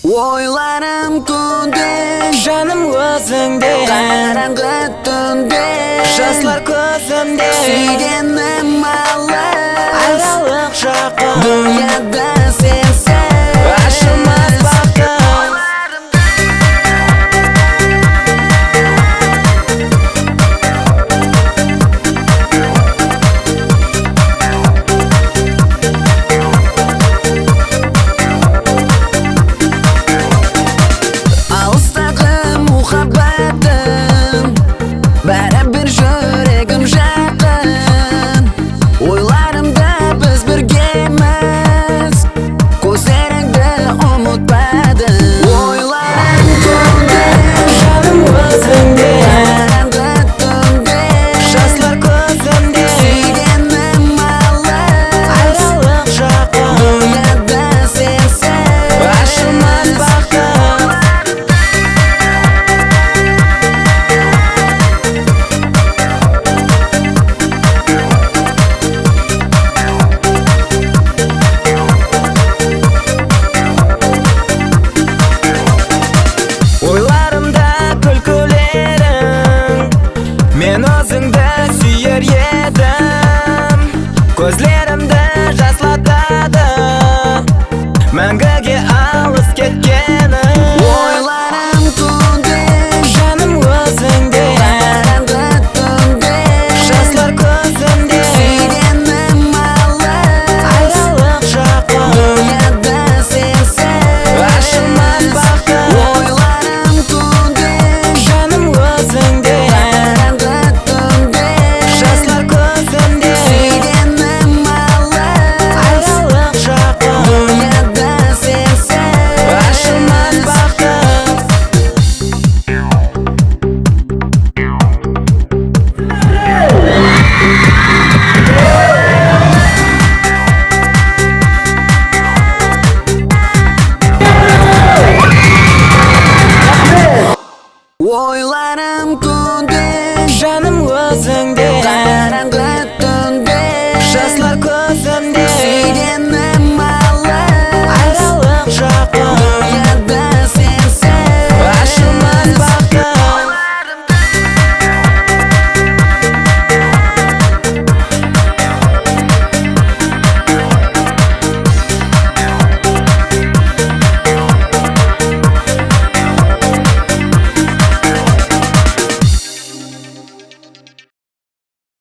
Oylarım kunde, Canım özünde, qarаңғы түнде, Жаслар көзімде, Сүйгенім алыс, Аралық жақын, Dünyada sensiz Ашылмас бақыт. Алыстағы мұхаббатым, бәрібір жүрегім жақын. Ойларымда біз біргеміз, көздеріңді ұмытпадым. Ойларым күнде, Жаным өзіңде, қараңғы түнде, Жаслар көзімде, сүйгенім алыс, Аралық жақын, Dünyada sensiz Ашылмас бақыт. Ойларымда күлкілерің, Мен өзіңді сүйер едім, Көзлерімді жаслатады, Мәңгіге алыс кеткен